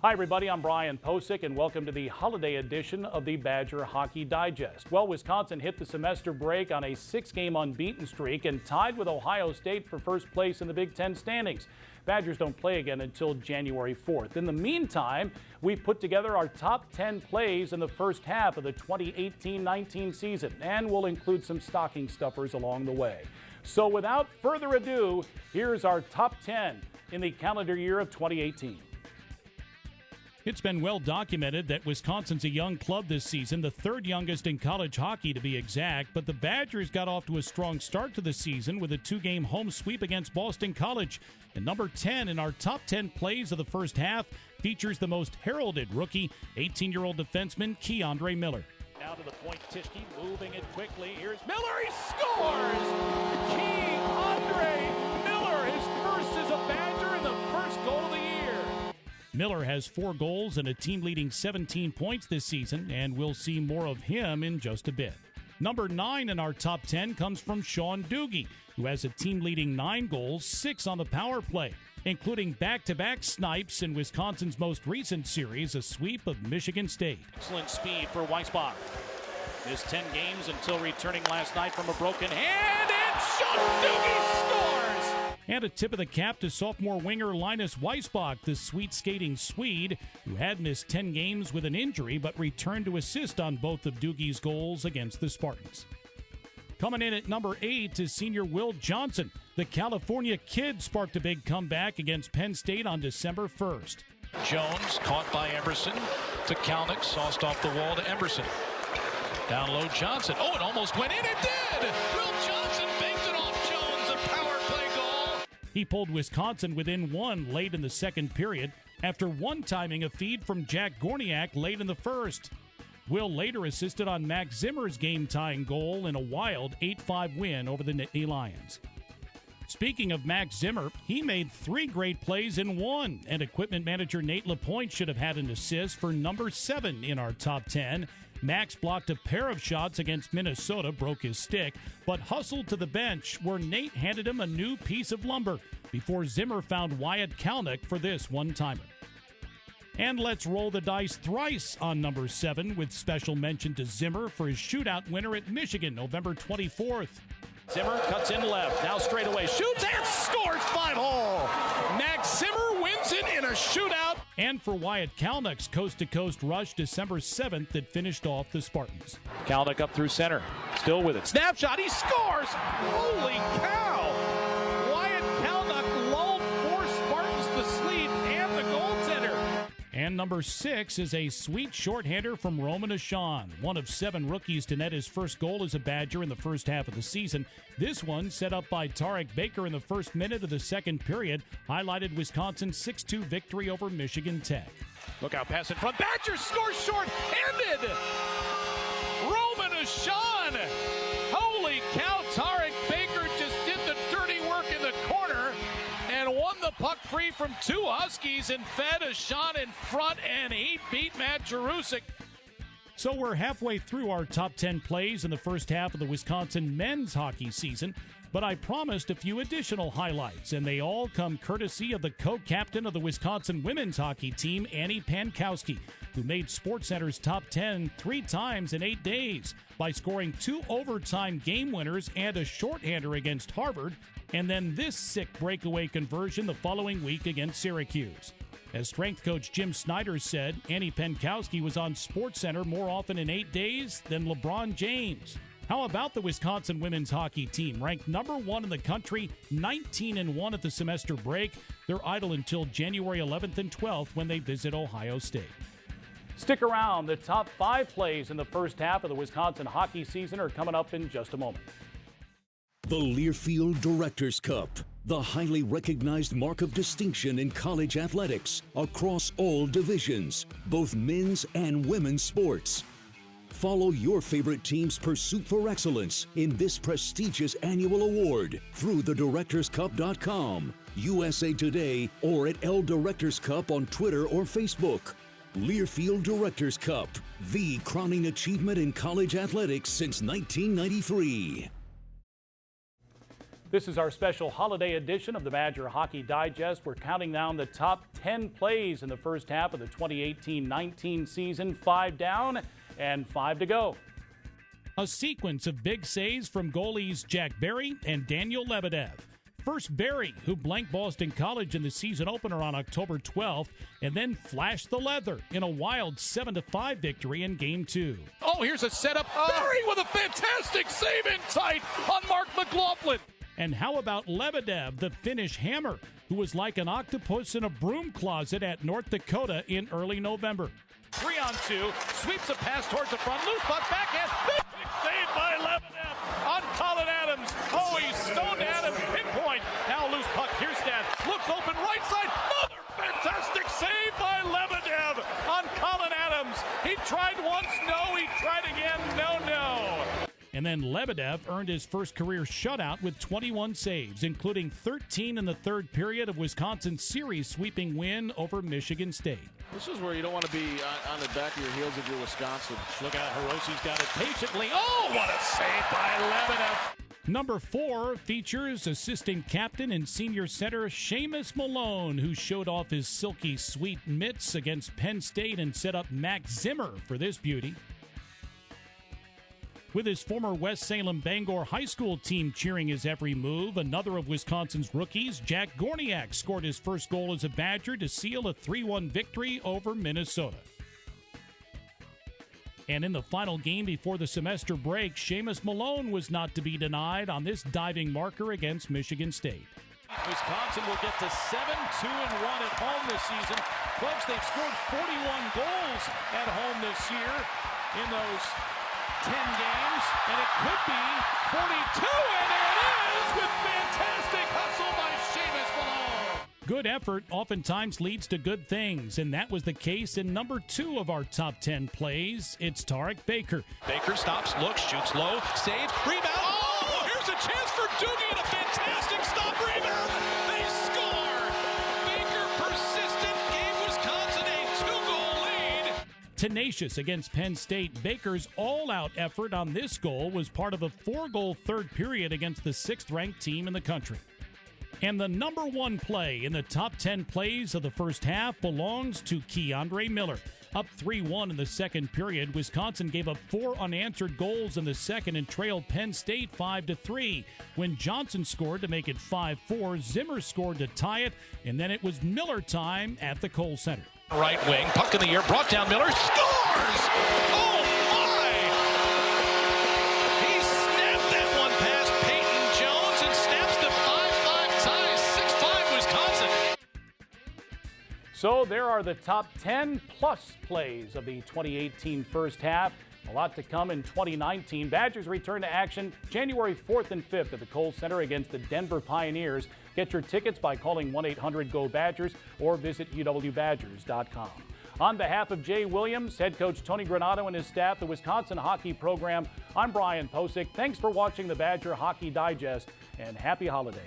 Hi everybody, I'm Brian Posick and welcome to the holiday edition of the Badger Hockey Digest. Well, Wisconsin hit the semester break on a 6-game unbeaten streak and tied with Ohio State for first place in the Big Ten standings. Badgers don't play again until January 4th. In the meantime, we've put together our top 10 plays in the first half of the 2018-19 season, and we'll include some stocking stuffers along the way. So without further ado, here's our top 10 in the calendar year of 2018. It's been well documented that Wisconsin's a young club this season, the third youngest in college hockey to be exact, but the Badgers got off to a strong start to the season with a 2-game home sweep against Boston College. And number 10 in our top 10 plays of the first half features the most heralded rookie, 18-year-old defenseman Keandre Miller. Now to the point, Tischke moving it quickly. Here's Miller, he scores! Keandre Miller, his first as a Badger and the first goal of the year. Miller has 4 goals and a team-leading 17 points this season, and we'll see more of him in just a bit. Number 9 in our top 10 comes from Sean Doogie, who has a team-leading 9 goals, 6 on the power play, including back-to-back snipes in Wisconsin's most recent series, a sweep of Michigan State. Excellent speed for Weisbach. Missed 10 games until returning last night from a broken hand, and Sean Doogie scores! And a tip of the cap to sophomore winger Linus Weisbach, the sweet-skating Swede, who had missed 10 games with an injury but returned to assist on both of Doogie's goals against the Spartans. Coming in at number 8 is senior Will Johnson. The California kid sparked a big comeback against Penn State on December 1st. Jones caught by Emerson to Kalnick, sauced off the wall to Emerson. Down low Johnson. Oh, it almost went in. It did! Will Johnson baked it off Jones, a power play goal. He pulled Wisconsin within 1 late in the second period after one-timing a feed from Jack Gorniak late in the first. Will later assisted on Max Zimmer's game-tying goal in a wild 8-5 win over the Nittany Lions. Speaking of Max Zimmer, he made 3 great plays in 1, and equipment manager Nate LaPointe should have had an assist for number 7 in our top 10. Max blocked a pair of shots against Minnesota, broke his stick, but hustled to the bench where Nate handed him a new piece of lumber before Zimmer found Wyatt Kalnick for this one-timer. And let's roll the dice thrice on number 7 with special mention to Zimmer for his shootout winner at Michigan, November 24th. Zimmer cuts in left, now straight away, shoots and scores 5-hole. Max Zimmer wins it in a shootout. And for Wyatt Kalnick's coast-to-coast rush December 7th that finished off the Spartans. Kalnick up through center, still with it. Snapshot, he scores! Holy cow! Wyatt Kalnick lulled 4 Spartans to sleep and the goaltender. And number 6 is a sweet shorthander from Roman Ashan, one of 7 rookies to net his first goal as a Badger in the first half of the season. This one, set up by Tarek Baker in the first minute of the second period, highlighted Wisconsin's 6-2 victory over Michigan Tech. Look out, pass in front. Badgers score short-handed! Roman Ashan! Holy cow, Tarek Baker just did the dirty work in the corner and won the puck free from 2 Huskies and fed Ashan in front, and he beat Matt Jarusik. So we're halfway through our top 10 plays in the first half of the Wisconsin men's hockey season, but I promised a few additional highlights, and they all come courtesy of the co-captain of the Wisconsin women's hockey team, Annie Pankowski, who made SportsCenter's top 10 3 times in 8 days by scoring 2 overtime game winners and a shorthander against Harvard, and then this sick breakaway conversion the following week against Syracuse. As strength coach Jim Snyder said, Annie Pankowski was on SportsCenter more often in 8 days than LeBron James. How about the Wisconsin women's hockey team, ranked number 1 in the country, 19-1 at the semester break? They're idle until January 11th and 12th when they visit Ohio State. Stick around. The top 5 plays in the first half of the Wisconsin hockey season are coming up in just a moment. The Learfield Directors Cup, the highly recognized mark of distinction in college athletics across all divisions, both men's and women's sports. Follow your favorite team's pursuit for excellence in this prestigious annual award through thedirectorscup.com, USA Today, or at L Directors Cup on Twitter or Facebook. Learfield Directors Cup, the crowning achievement in college athletics since 1993. This is our special holiday edition of the Badger Hockey Digest. We're counting down the top 10 plays in the first half of the 2018-19 season. 5 down and 5 to go. A sequence of big saves from goalies Jack Barry and Daniel Lebedev. First, Barry, who blanked Boston College in the season opener on October 12th, and then flashed the leather in a wild 7-5 victory in Game 2. Oh, here's a setup. Barry with a fantastic save in sight on Mark McLaughlin. And how about Lebedev, the Finnish hammer, who was like an octopus in a broom closet at North Dakota in early November. 3-on-2, sweeps a pass towards the front, loose puck, backhand, big save by Lebedev on Colin Adams. Oh, he stoned Adams, pinpoint. Now loose puck, Kierstead looks open right side, another fantastic save by Lebedev on Colin Adams. He tried once, no, he tried again, no. And then Lebedev earned his first career shutout with 21 saves, including 13 in the third period of Wisconsin's series sweeping win over Michigan State. This is where you don't want to be on the back of your heels if you're Wisconsin. Look out, Hiroshi's got it patiently. Oh, what a save by Lebedev. Number 4 features assistant captain and senior center Seamus Malone, who showed off his silky sweet mitts against Penn State and set up Max Zimmer for this beauty. With his former West Salem Bangor High School team cheering his every move, another of Wisconsin's rookies, Jack Gorniak, scored his first goal as a Badger to seal a 3-1 victory over Minnesota. And in the final game before the semester break, Seamus Malone was not to be denied on this diving marker against Michigan State. Wisconsin will get to 7-2-1 at home this season. Folks, they've scored 41 goals at home this year in those 10 games, and it could be 42, and there it is with fantastic hustle by Seamus Malone. Good effort oftentimes leads to good things, and that was the case in number 2 of our top 10 plays. It's Tarek Baker. Baker stops, looks, shoots low, saves, rebound. Oh, here's a chance for Doogie and a fantastic stop rebound. They score. Baker persistent, gave Wisconsin a 2-goal lead. Tenacious against Penn State, Baker's all-out effort on this goal was part of a 4-goal third period against the 6th-ranked team in the country. And the number 1 play in the top 10 plays of the first half belongs to Keandre Miller. Up 3-1 in the second period, Wisconsin gave up 4 unanswered goals in the second and trailed Penn State 5-3. When Johnson scored to make it 5-4, Zimmer scored to tie it, and then it was Miller time at the Kohl Center. Right wing, puck in the air, brought down Miller, scores! Oh my! He snapped that one past Peyton Jones and snaps the 5-5 tie, 6-5 Wisconsin. So there are the top 10 plus plays of the 2018 first half. A lot to come in 2019. Badgers return to action January 4th and 5th at the Kohl Center against the Denver Pioneers. Get your tickets by calling 1-800-GO-BADGERS or visit UW-Badgers.com. On behalf of Jay Williams, head coach Tony Granato and his staff, the Wisconsin hockey program, I'm Brian Posick. Thanks for watching the Badger Hockey Digest, and happy holidays.